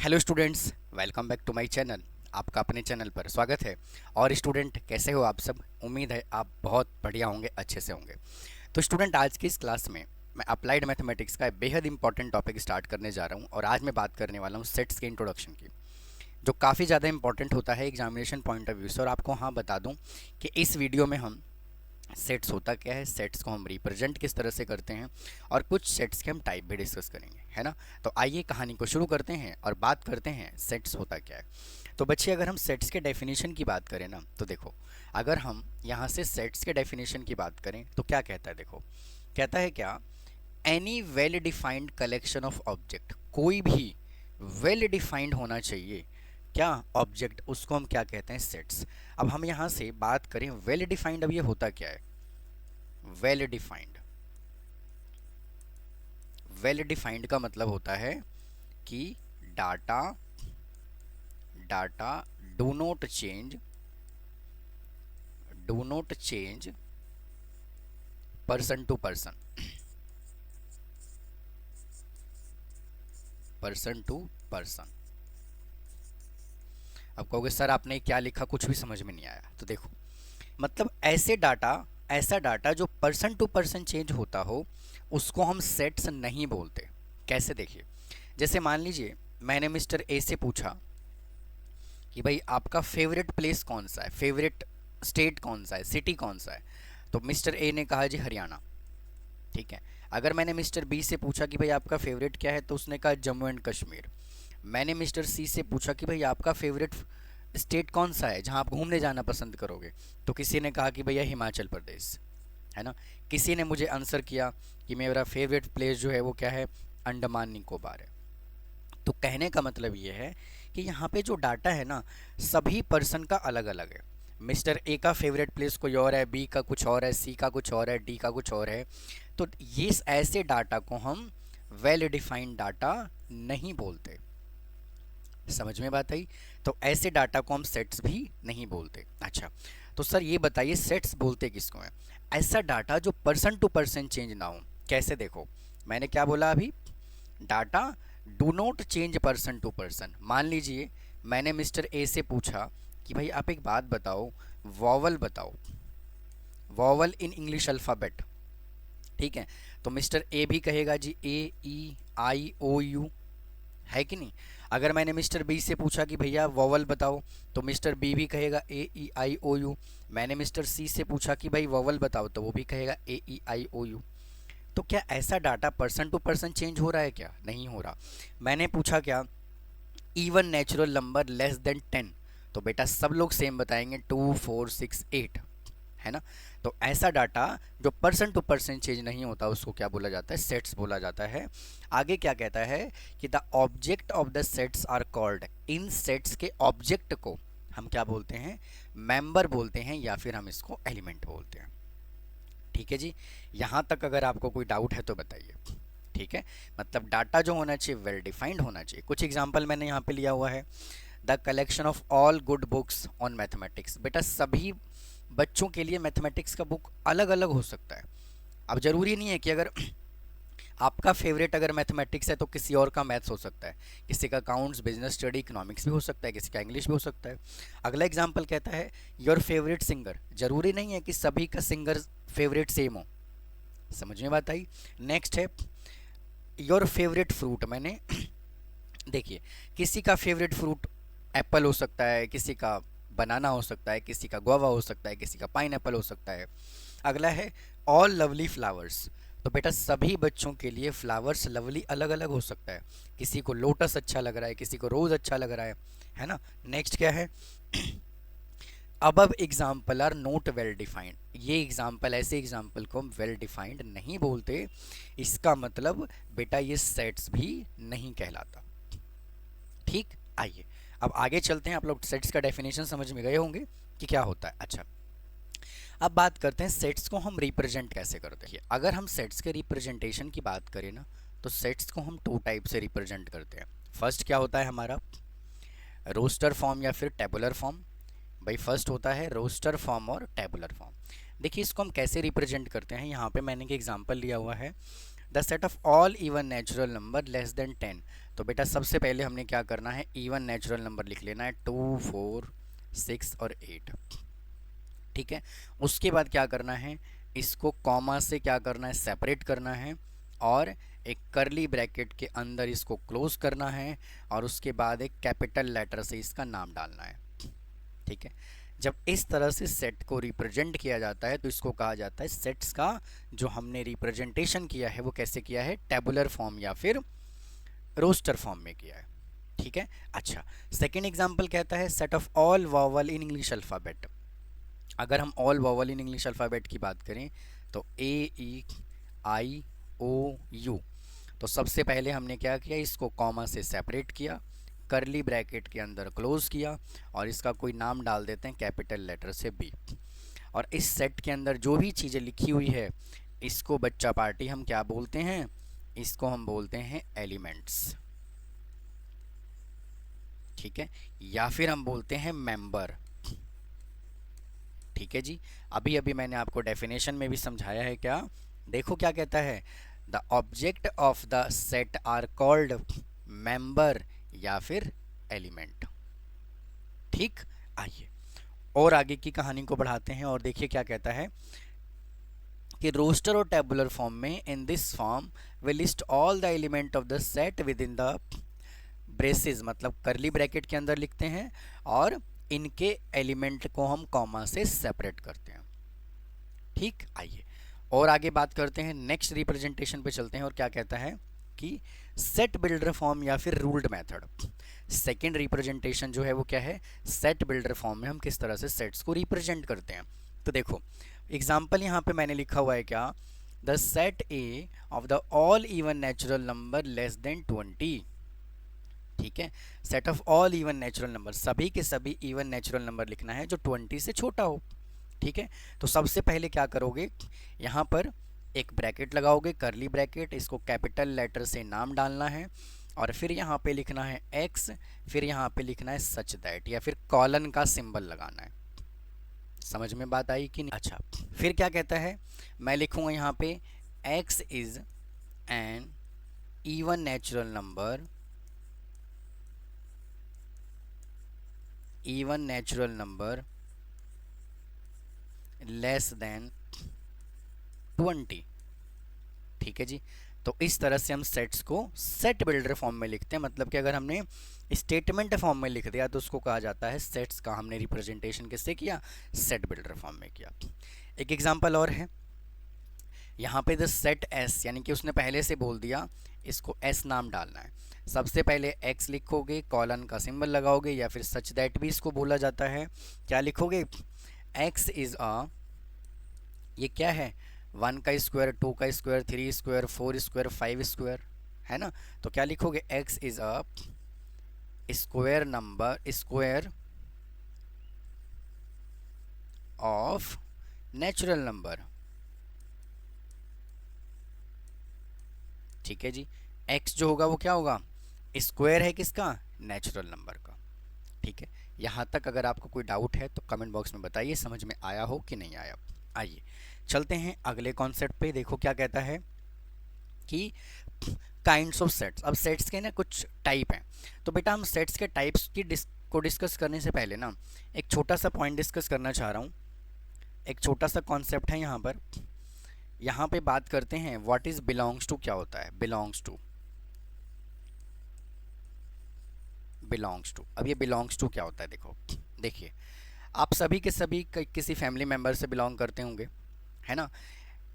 Hello students, welcome back to my channel. आपका अपने channel पर स्वागत है। और स्टूडेंट कैसे हो आप सब? उम्मीद है आप बहुत बढ़िया होंगे, अच्छे से होंगे। तो स्टूडेंट, आज की इस क्लास में मैं अप्लाइड मैथमेटिक्स का एक बेहद इंपॉर्टेंट टॉपिक स्टार्ट करने जा रहा हूँ। और आज मैं बात करने वाला हूँ सेट्स के इंट्रोडक्शन की, जो काफ़ी ज़्यादा इंपॉर्टेंट होता है एग्जामिनेशन पॉइंट ऑफ व्यू से। और आपको हाँ बता दूँ कि इस वीडियो में हम सेट्स होता क्या है, सेट्स को हम रिप्रेजेंट किस तरह से करते हैं, और कुछ सेट्स के हम टाइप भी डिस्कस करेंगे, है ना। तो आइए कहानी को शुरू करते हैं और बात करते हैं सेट्स होता क्या है। तो बच्चे, अगर हम सेट्स के डेफिनेशन की बात करें ना, तो देखो, अगर हम यहाँ से सेट्स के डेफिनेशन की बात करें तो क्या कहता है, देखो कहता है क्या, any well defined collection of object, कोई भी वेल डिफाइंड होना चाहिए क्या ऑब्जेक्ट, उसको हम क्या कहते हैं, सेट्स। अब हम यहाँ से बात करें वेल डिफाइंड, अब ये होता क्या है वेल डिफाइंड? वेल डिफाइंड का मतलब होता है कि data data do not change person to person, person to person. अब कहोगे सर आपने क्या लिखा, कुछ भी समझ में नहीं आया। तो देखो, मतलब ऐसा डाटा जो पर्सन टू पर्सन चेंज होता हो, उसको हम सेट्स नहीं बोलते। कैसे, देखिए, जैसे मान लीजिए मैंने मिस्टर ए से पूछा कि भाई आपका फेवरेट प्लेस कौन सा है, फेवरेट स्टेट कौन सा है, सिटी कौन सा है। तो मिस्टर ए ने कहा जी हरियाणा, ठीक है। अगर मैंने मिस्टर बी से पूछा कि भाई आपका फेवरेट क्या है, तो उसने कहा जम्मू एंड कश्मीर। मैंने मिस्टर सी से पूछा कि भाई आपका फेवरेट स्टेट कौन सा है जहां आप घूमने जाना पसंद करोगे, तो किसी ने कहा कि भैया हिमाचल प्रदेश, है ना। किसी ने मुझे आंसर किया कि मेरा फेवरेट प्लेस जो है वो क्या है, अंडमान निकोबार है। तो कहने का मतलब ये है कि यहाँ पे जो डाटा है ना, सभी पर्सन का अलग अलग है। मिस्टर ए का फेवरेट प्लेस कोई और है, बी का कुछ और है, सी का कुछ और है, डी का कुछ और है। तो ये ऐसे डाटा को हम वेल डिफाइंड डाटा नहीं बोलते। समझ में बात आई? तो ऐसे डाटा को हम सेट्स भी नहीं बोलते। अच्छा, तो सर ये बताइए सेट्स बोलते किसको हैं? ऐसा डाटा जो पर्सन टू पर्सन चेंज ना हो। कैसे, देखो, मैंने क्या बोला अभी, data do not change person to person. मान लीजिए मैंने मिस्टर ए से पूछा कि भाई आप एक बात बताओ, वॉवल बताओ, वॉवल इन इंग्लिश अल्फ़ाबेट, ठीक है। तो मिस्टर ए भी कहेगा जी ए ई आई ओ यू, है कि नहीं। अगर मैंने मिस्टर बी से पूछा कि भैया वॉवल बताओ, तो मिस्टर बी भी कहेगा ए ई आई ओ यू। मैंने मिस्टर सी से पूछा कि भाई वॉवल बताओ, तो वो भी कहेगा ए ई आई ओ यू। तो क्या ऐसा data person to person change हो रहा है? क्या नहीं हो रहा। मैंने पूछा क्या, even natural number less than 10, तो बेटा सब लोग सेम बताएंगे 2 4 6 8, है ना। तो ऐसा डाटा जो पर्सन टू पर्सन चेंज नहीं होता, उसको क्या बोला जाता है, सेट्स बोला जाता है। आगे क्या कहता है कि the object of the sets are called, इन सेट्स के ऑब्जेक्ट को हम क्या बोलते हैं, मेंबर बोलते हैं, या फिर हम इसको एलिमेंट बोलते हैं। ठीक है जी, यहाँ तक अगर आपको कोई डाउट है तो बताइए। ठीक है, मतलब डाटा जो होना चाहिए वेल डिफाइंड होना चाहिए। कुछ एग्जांपल मैंने यहाँ पे लिया हुआ है, the collection of all good books on mathematics. बेटा सभी बच्चों के लिए मैथमेटिक्स का बुक अलग अलग हो सकता है। अब जरूरी नहीं है कि अगर आपका फेवरेट अगर मैथमेटिक्स है तो किसी और का मैथ्स हो सकता है, किसी का अकाउंट्स, बिजनेस स्टडी, इकोनॉमिक्स भी हो सकता है, किसी का इंग्लिश भी हो सकता है। अगला एग्जाम्पल कहता है योर फेवरेट सिंगर, जरूरी नहीं है कि सभी का सिंगर फेवरेट सेम हो। समझ में बात आई? नेक्स्ट है योर फेवरेट फ्रूट। मैंने देखिए, किसी का फेवरेट फ्रूट एप्पल हो सकता है, किसी का बनाना हो सकता है, किसी का गुआवा हो सकता है, किसी का पाइनएप्पल हो सकता है। अगला है ऑल लवली फ्लावर्स। तो बेटा सभी बच्चों के लिए फ्लावर्स लवली अलग अलग हो सकता है, किसी को लोटस अच्छा लग रहा है, किसी को रोज अच्छा लग रहा है ना। नेक्स्ट क्या है, above example are not well defined. ये एग्जाम्पल, ऐसे एग्जाम्पल को हम वेल डिफाइंड नहीं बोलते। इसका मतलब बेटा ये सेट्स भी नहीं कहलाता। ठीक, आइए अब आगे चलते हैं। आप लोग सेट्स का डेफिनेशन समझ में गए होंगे कि क्या होता है। अच्छा, अब बात करते हैं सेट्स को हम रिप्रेजेंट कैसे करते हैं। अगर हम सेट्स के रिप्रेजेंटेशन की बात करें ना, तो सेट्स को हम टू टाइप से रिप्रेजेंट करते हैं। फर्स्ट क्या होता है हमारा, रोस्टर फॉर्म या फिर टेबुलर फॉर्म। भाई फर्स्ट होता है रोस्टर फॉर्म और टेबुलर फॉर्म। देखिए इसको हम कैसे रिप्रेजेंट करते हैं, यहाँ पे मैंने एक एग्जांपल लिया हुआ है, the set of all even natural number less than 10। तो बेटा सबसे पहले हमने क्या करना है, इवन नेचुरल नंबर लिख लेना है 2, 4, 6 और 8। ठीक है, उसके बाद क्या करना है, इसको कॉमा से क्या करना है, सेपरेट करना है और एक करली ब्रैकेट के अंदर इसको क्लोज करना है और उसके बाद एक कैपिटल लेटर से इसका नाम डालना है। ठीक है, जब इस तरह से सेट को रिप्रेजेंट किया जाता है तो इसको कहा जाता है सेट्स का जो हमने रिप्रेजेंटेशन किया है वो कैसे किया है, टेबुलर फॉर्म या फिर रोस्टर फॉर्म में किया है। ठीक है, अच्छा सेकेंड एग्जाम्पल कहता है set of all vowel in English alphabet. अगर हम all vowel in English alphabet की बात करें तो ए, ई, आई, ओ, यू, तो सबसे पहले हमने क्या किया, इसको कॉमा से सेपरेट किया, करली ब्रैकेट के अंदर क्लोज किया और इसका कोई नाम डाल देते हैं कैपिटल लेटर से बी। और इस सेट के अंदर जो भी चीज़ें लिखी हुई है इसको बच्चा पार्टी हम क्या बोलते हैं, इसको हम बोलते हैं एलिमेंट्स। ठीक है, या फिर हम बोलते हैं मेंबर। ठीक है जी, अभी अभी मैंने आपको डेफिनेशन में भी समझाया है क्या, देखो क्या कहता है, the object of the set are called member या फिर एलिमेंट। ठीक, आइए और आगे की कहानी को बढ़ाते हैं और देखिए क्या कहता है कि रोस्टर और टेबुलर फॉर्म में in this form we list all the element of the set with in the braces, मतलब करली ब्रैकेट के अंदर लिखते हैं और इनके एलिमेंट को हम कॉमा से सेपरेट करते हैं। ठीक, आइए और आगे बात करते हैं, नेक्स्ट रिप्रेजेंटेशन पे चलते हैं और क्या कहता है कि सेट बिल्डर फॉर्म या फिर रूल्ड मेथड। सेकंड रिप्रेजेंटेशन जो है वो क्या है, सेट बिल्डर फॉर्म में हम किस तरह से सेट्स को रिप्रेजेंट करते हैं। तो देखो एग्जांपल यहाँ पे मैंने लिखा हुआ है क्या, the set A of the all even natural number less than 20। ठीक है, set of all even natural number, सभी के सभी इवन नेचुरल नंबर लिखना है जो 20 से छोटा हो। ठीक है, तो सबसे पहले क्या करोगे, यहाँ पर एक ब्रैकेट लगाओगे, करली ब्रैकेट, इसको कैपिटल लेटर से नाम डालना है और फिर यहाँ पे लिखना है x, फिर यहाँ पे लिखना है सच दैट या फिर कॉलन का सिंबल लगाना है। समझ में बात आई कि नहीं? अच्छा, फिर क्या कहता है, मैं लिखूँगा यहाँ पे x is an even natural number, even natural number less than 20। ठीक है जी, तो इस तरह से हम सेट्स को सेट बिल्डर फॉर्म में लिखते हैं, मतलब कि अगर हमने स्टेटमेंट फॉर्म में लिख दिया तो उसको कहा जाता है सेट्स का हमने रिप्रेजेंटेशन किससे किया, सेट बिल्डर फॉर्म में किया। एक एग्जांपल और है, यहाँ पे द सेट एस, यानी कि उसने पहले से बोल दिया इसको एस नाम डालना है। सबसे पहले एक्स लिखोगे, कॉलन का सिंबल लगाओगे या फिर सच दैट भी इसको बोला जाता है। क्या लिखोगे, एक्स इज अ, ये क्या है, 1 का स्क्वायर, 2 का स्क्वायर, 3 स्क्वायर, 4 स्क्वायर, 5 स्क्वायर, है ना। तो क्या लिखोगे, x is a square number, square of natural number. ठीक है जी, x जो होगा वो क्या होगा, स्क्वायर है किसका, नेचुरल नंबर का। ठीक है, यहाँ तक अगर आपको कोई डाउट है तो कमेंट बॉक्स में बताइए समझ में आया हो कि नहीं आया। आइए चलते हैं अगले कॉन्सेप्ट पे, देखो क्या कहता है कि काइंड्स ऑफ सेट्स। अब सेट्स के ना कुछ टाइप हैं, तो बेटा हम सेट्स के टाइप्स की को डिस्कस करने से पहले ना एक छोटा सा पॉइंट डिस्कस करना चाह रहा हूँ। एक छोटा सा कॉन्सेप्ट है यहाँ पर, यहाँ पे बात करते हैं व्हाट इज बिलोंग्स टू, क्या होता है बिलोंग्स टू, बिलोंग्स टू। अब ये बिलोंग्स टू क्या होता है, देखो देखिए आप सभी के सभी किसी फैमिली मेम्बर से बिलोंग करते होंगे, है ना।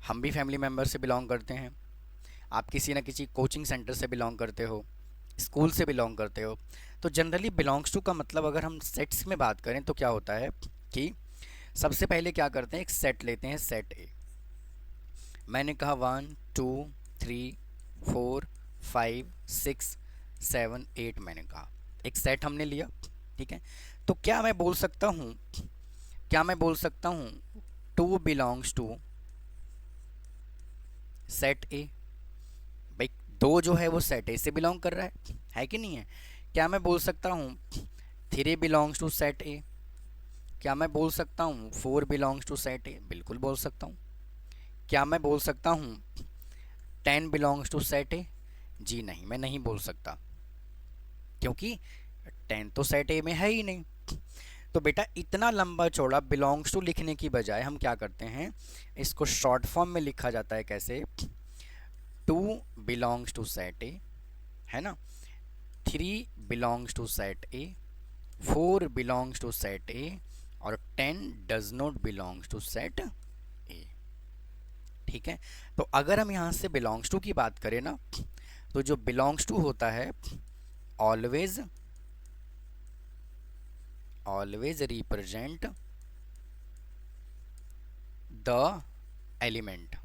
हम भी फैमिली मेम्बर से बिलोंग करते हैं, आप किसी न किसी कोचिंग सेंटर से बिलोंग करते हो, स्कूल से बिलोंग करते हो। तो जनरली बिलोंग्स टू का मतलब अगर हम सेट्स में बात करें तो क्या होता है कि सबसे पहले क्या करते हैं, एक सेट लेते हैं, सेट ए। मैंने कहा 1 2 3 4 5 6 7 8, मैंने कहा एक सेट हमने लिया। ठीक है, तो क्या मैं बोल सकता हूँ, क्या मैं बोल सकता हूँ 2 बिलोंग्स टू सेट ए। भाई 2 जो है वो सेट ए से बिलोंग कर रहा है कि नहीं है। क्या मैं बोल सकता हूँ 3 बिलोंग्स टू सेट ए, क्या मैं बोल सकता हूँ 4 बिलोंग्स टू सेट ए, बिल्कुल बोल सकता हूँ। क्या मैं बोल सकता हूँ 10 बिलोंग्स टू सेट ए? जी नहीं, मैं नहीं बोल सकता, क्योंकि 10 तो सेट ए में है ही नहीं। तो बेटा इतना लंबा चौड़ा बिलोंग्स टू लिखने की बजाय हम क्या करते हैं, इसको शॉर्ट फॉर्म में लिखा जाता है। कैसे? 2 बिलोंग्स टू सेट ए, है ना, 3 belongs to set A, 4 belongs to set A, और 10 does not belongs to set A. ठीक है, तो अगर हम यहाँ से बिलोंग्स टू की बात करें ना, तो जो बिलोंग्स टू होता है ऑलवेज रिप्रेजेंट द एलिमेंट।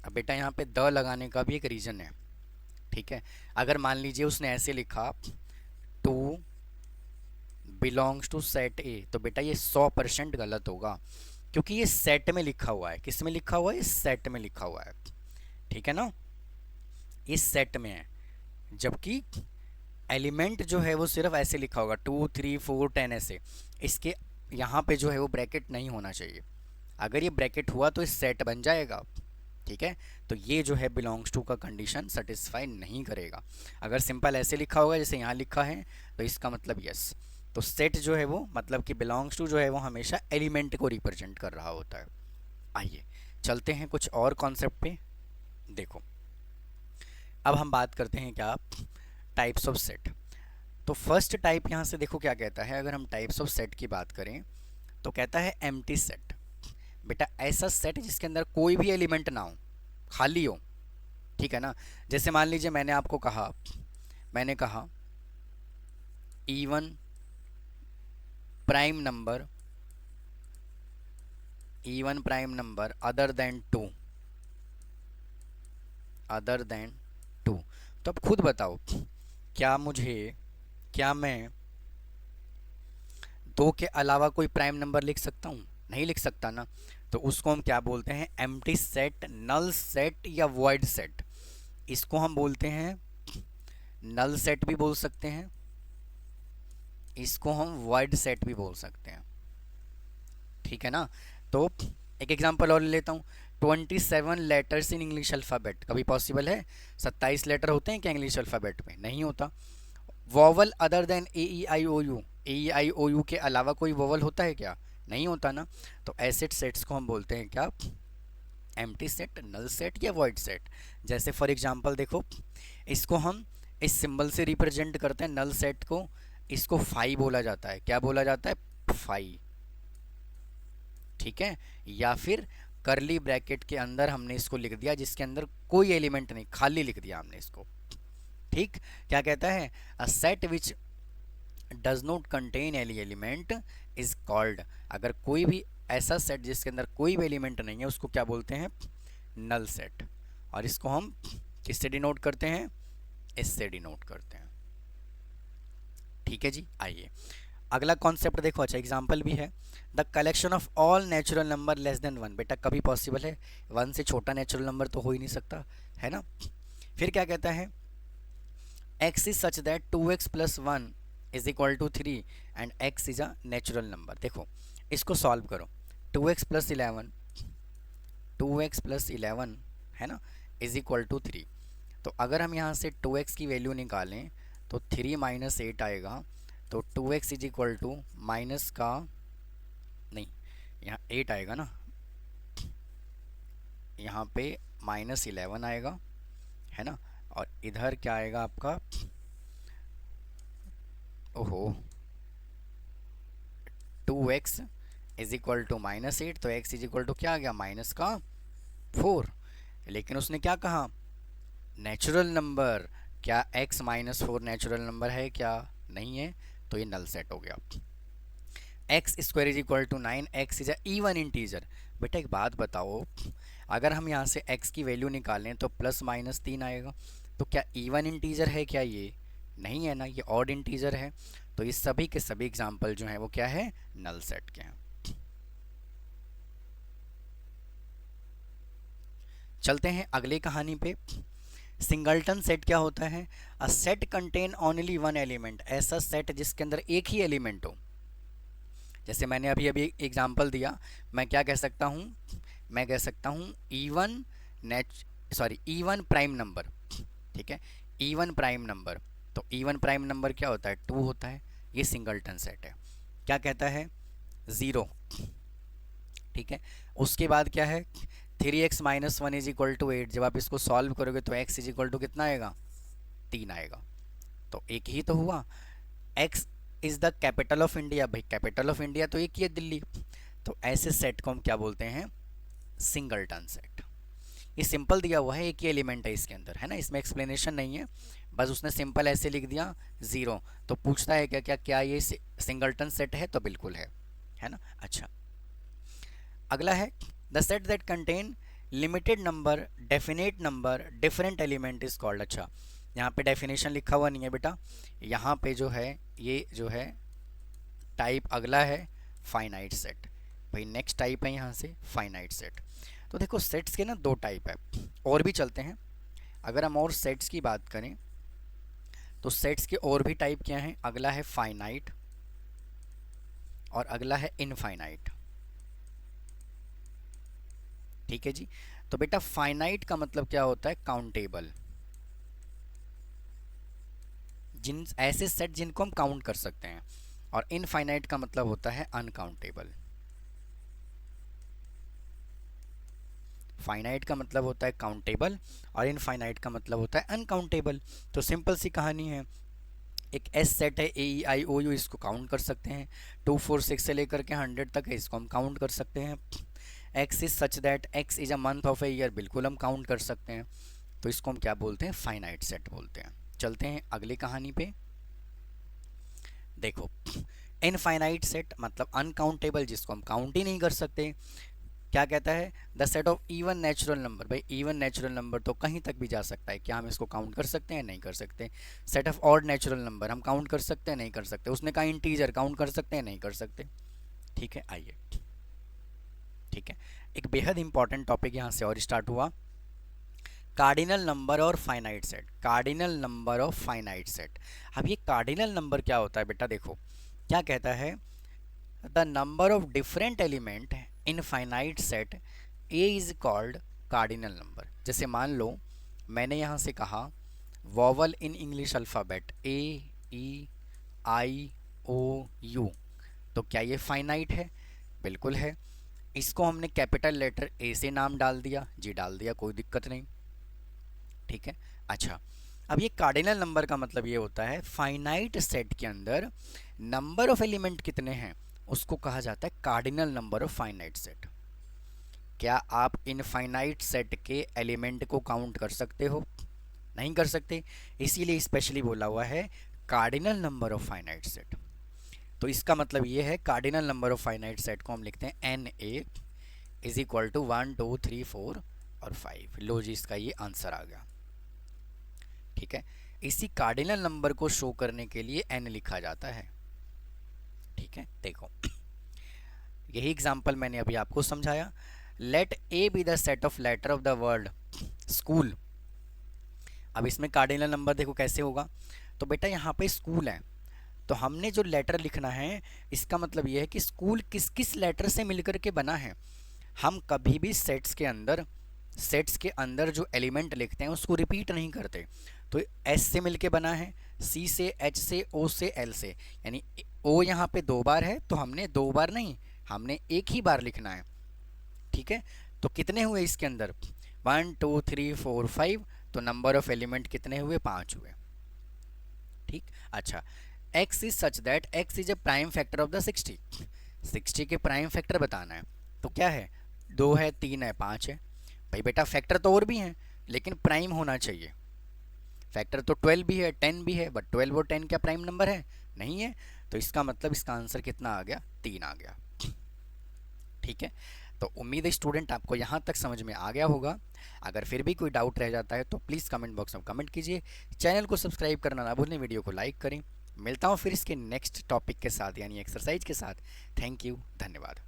अब बेटा यहाँ पे द लगाने का भी एक रीज़न है। ठीक है, अगर मान लीजिए उसने ऐसे लिखा 2 बिलोंग्स टू सेट ए, तो बेटा ये 100% गलत होगा, क्योंकि ये सेट में लिखा हुआ है। किस में लिखा हुआ है? इस सेट में लिखा हुआ है। ठीक है ना, इस सेट में है, जबकि एलिमेंट जो है वो सिर्फ ऐसे लिखा होगा 2 3 4 10 ऐसे। इसके यहाँ पे जो है वो ब्रैकेट नहीं होना चाहिए। अगर ये ब्रैकेट हुआ तो इस सेट बन जाएगा। ठीक है, तो ये जो है बिलोंग्स टू का कंडीशन सेटिस्फाई नहीं करेगा। अगर सिंपल ऐसे लिखा होगा जैसे यहाँ लिखा है, तो इसका मतलब यस। तो सेट जो है वो मतलब कि बिलोंग्स टू जो है वो हमेशा एलिमेंट को रिप्रेजेंट कर रहा होता है। आइए चलते हैं कुछ और कॉन्सेप्ट पे। देखो, अब हम बात करते हैं क्या, टाइप्स ऑफ सेट। तो फर्स्ट टाइप यहाँ से देखो क्या कहता है, अगर हम टाइप्स ऑफ सेट की बात करें तो कहता है एम्प्टी सेट। बेटा ऐसा सेट जिसके अंदर कोई भी एलिमेंट ना हो, खाली हो। ठीक है ना, जैसे मान लीजिए मैंने कहा even prime number other than 2। तो अब खुद बताओ, क्या मैं 2 के अलावा कोई प्राइम नंबर लिख सकता हूँ? नहीं लिख सकता ना। तो उसको हम क्या बोलते हैं? एम्प्टी सेट, नल सेट या वॉइड सेट। इसको हम बोलते हैं नल सेट भी बोल सकते हैं, इसको हम वॉइड सेट भी बोल सकते हैं। ठीक है ना, तो एक एग्जांपल और ले लेता हूँ। 27 लेटर्स इन इंग्लिश अल्फ़ाबेट, कभी पॉसिबल है? 27 लेटर होते हैं क्या इंग्लिश अल्फ़ाबेट में? नहीं होता। Vowel other than A E I O U, A E I O U के अलावा कोई वॉवल होता है क्या? नहीं होता ना। तो ऐसे सेट्स को हम बोलते हैं क्या? एम्प्टी सेट, नल सेट या वॉइड सेट। जैसे फॉर एग्जांपल देखो, इसको हम इस सिंबल से रिप्रेजेंट करते हैं नल सेट को। इसको फाई बोला जाता है। क्या बोला जाता है? फाई। ठीक है, या फिर करली ब्रैकेट के अंदर हमने इसको लिख दिया जिसके अंदर कोई एलिमेंट नहीं, खाली लिख दिया हमने इसको। ठीक, क्या कहता है? A set which does not contain any element is called. अगर कोई भी ऐसा सेट जिसके अंदर कोई भी एलिमेंट नहीं है उसको क्या बोलते हैं? Null set. और इसको हम किससे डिनोट करते हैं? इससे डिनोट करते हैं। ठीक है जी, आइए अगला कॉन्सेप्ट देखो। अच्छा, एग्जाम्पल भी है, the collection of all natural number less than 1। बेटा कभी पॉसिबल है? 1 से छोटा नेचुरल नंबर तो हो ही नहीं सकता, है ना। फिर क्या कहता है? x is such that 2x plus 1 is equal to 3 and x is a natural number. देखो इसको सॉल्व करो। 2x प्लस 11 है ना, इज इक्वल टू 3। तो अगर हम यहाँ से 2x की वैल्यू निकालें तो 3 माइनस 8 आएगा। तो 2x is equal to minus का नहीं, यहाँ 8 आएगा ना, यहाँ पे माइनस 11 आएगा, है ना। और इधर क्या आएगा आपका? ओहो, 2x is equal to minus 8, तो x इज इक्वल टू क्या आ गया? माइनस का 4। लेकिन उसने क्या कहा? Natural number. क्या x माइनस 4 नेचुरल नंबर है क्या? नहीं है, तो ये नल सेट हो गया। X square is equal to 9, x is a even integer. बेटा एक बात बताओ, अगर हम यहाँ से x की वैल्यू निकालें तो प्लस माइनस 3 आएगा। तो क्या इवन इंटीजर है क्या? ये नहीं है ना, ये ऑड इंटीजर है। तो ये सभी के सभी एग्जाम्पल जो हैं वो क्या है? नल सेट के हैं। चलते हैं अगली कहानी पे। सिंगलटन सेट क्या होता है? A set contain only one element. ऐसा सेट जिसके अंदर एक ही एलिमेंट हो। जैसे मैंने अभी अभी एग्जांपल दिया, मैं क्या कह सकता हूँ, मैं कह सकता हूँ इवन इवन प्राइम नंबर, ठीक है, इवन प्राइम नंबर। तो इवन प्राइम नंबर क्या होता है, 2 होता है, ये सिंगलटन सेट है। क्या कहता है, 0, ठीक है। उसके बाद क्या है, 3x minus 1 is equal to 8। जब आप इसको सॉल्व करोगे तो x इज इक्वल टू कितना आएगा, 3 आएगा। तो एक ही तो हुआ। x is the capital of India, भाई कैपिटल ऑफ इंडिया तो एक ही है, दिल्ली। तो ऐसे सेट को हम क्या बोलते हैं, सिंगलटन सेट। ये सिंपल दिया हुआ है, एक ही एलिमेंट है इसके अंदर, है ना, इसमें एक्सप्लेनेशन नहीं है, बस उसने सिंपल ऐसे लिख दिया 0। तो पूछता है क्या क्या क्या ये सिंगलटन सेट है, तो बिल्कुल है ना। अच्छा, अगला है the set that contain limited number definite number different element is called. अच्छा, यहाँ पे डेफिनेशन लिखा हुआ नहीं है बेटा, यहाँ पे जो है ये जो है टाइप अगला है फाइनाइट सेट। भाई नेक्स्ट टाइप है यहाँ से फाइनाइट सेट। तो देखो सेट्स के ना 2 टाइप है, और भी चलते हैं। अगर हम और सेट्स की बात करें तो सेट्स के और भी टाइप क्या हैं, अगला है फाइनाइट और अगला है इनफाइनाइट, ठीक है जी। तो बेटा फाइनाइट का मतलब क्या होता है, काउंटेबल, जिन ऐसे सेट जिनको हम काउंट कर सकते हैं। और इनफाइनाइट का मतलब होता है अनकाउंटेबल। फाइनाइट का मतलब होता है काउंटेबल और इनफाइनाइट का मतलब होता है अनकाउंटेबल। तो सिंपल सी कहानी है, एक एस सेट है AEIOU, इसको काउंट कर सकते हैं। 2 4 6 से लेकर के 100 तक है, इसको हम काउंट कर सकते हैं। X is such that x is a month of a year, बिल्कुल हम काउंट कर सकते हैं। तो इसको हम क्या बोलते हैं, फाइनाइट सेट बोलते हैं। चलते हैं अगली कहानी पे। देखो इनफाइनाइट सेट मतलब अनकाउंटेबल, जिसको हम काउंट ही नहीं कर सकते। क्या कहता है, the set of even natural number. भाई इवन नेचुरल नंबर तो कहीं तक भी जा सकता है, क्या हम इसको काउंट कर सकते हैं, नहीं कर सकते। Set of odd natural number हम काउंट कर सकते हैं, नहीं कर सकते। उसने कहा इंटीजर काउंट कर सकते हैं, नहीं कर सकते। ठीक है, आइए, ठीक है, एक बेहद इंपॉर्टेंट टॉपिक यहाँ से और स्टार्ट हुआ, कार्डिनल नंबर और finite set. Cardinal number of finite set. अब ये कार्डिनल नंबर क्या होता है बेटा, देखो क्या कहता है, the number of different element in finite set A is called cardinal number. जैसे मान लो मैंने यहाँ से कहा vowel in English alphabet AEIOU, तो क्या ये फाइनाइट है, बिल्कुल है। इसको हमने कैपिटल लेटर ए से नाम डाल दिया, जी डाल दिया, कोई दिक्कत नहीं, ठीक है। अच्छा, अब ये कार्डिनल नंबर का मतलब ये होता है फाइनाइट सेट के अंदर नंबर ऑफ एलिमेंट कितने हैं उसको कहा जाता है cardinal number of finite set. क्या आप इनफाइनाइट सेट के एलिमेंट को काउंट कर सकते हो, नहीं कर सकते, इसीलिए स्पेशली बोला हुआ है cardinal number of finite set. तो इसका मतलब ये है cardinal number of finite set को हम लिखते हैं NA इज इक्वल टू 1 2 3 4 और 5। लो जी, इसका ये आंसर आ गया, ठीक है। इसी कार्डिनल नंबर को शो करने के लिए n लिखा जाता है, ठीक है। देखो यही एग्जांपल मैंने अभी आपको समझाया। Let A be the set of letter of the word school. अब इसमें कार्डिनल नंबर देखो कैसे होगा, तो बेटा यहाँ पे स्कूल है, तो हमने जो लेटर लिखना है इसका मतलब ये है कि स्कूल किस किस लेटर से मिलकर के बना है। हम कभी भी सेट्स के अंदर जो एलिमेंट लिखते हैं उसको रिपीट नहीं करते। तो S से मिलके बना है, C से, H से, O से, L से, यानी O यहाँ पे 2 बार है तो हमने 2 बार नहीं, हमने एक ही बार लिखना है, ठीक है। तो कितने हुए इसके अंदर, 1 2 3 4 5, तो नंबर ऑफ एलिमेंट कितने हुए, 5 हुए, ठीक। अच्छा, x is such that x is a prime factor of the 60 के प्राइम फैक्टर बताना है। तो क्या है, 2 है, 3 है, 5 है। भाई बेटा फैक्टर तो और भी हैं लेकिन प्राइम होना चाहिए। फैक्टर तो 12 भी है, 10 भी है, बट 12 और 10 क्या प्राइम नंबर है, नहीं है। तो इसका मतलब इसका आंसर कितना आ गया, 3 आ गया, ठीक है। तो उम्मीद है स्टूडेंट आपको यहाँ तक समझ में आ गया होगा। अगर फिर भी कोई डाउट रह जाता है तो प्लीज़ कमेंट बॉक्स में कमेंट कीजिए, चैनल को सब्सक्राइब करना ना भूलें, वीडियो को लाइक करें। मिलता हूँ फिर इसके नेक्स्ट टॉपिक के साथ यानी एक्सरसाइज के साथ। थैंक यू, धन्यवाद।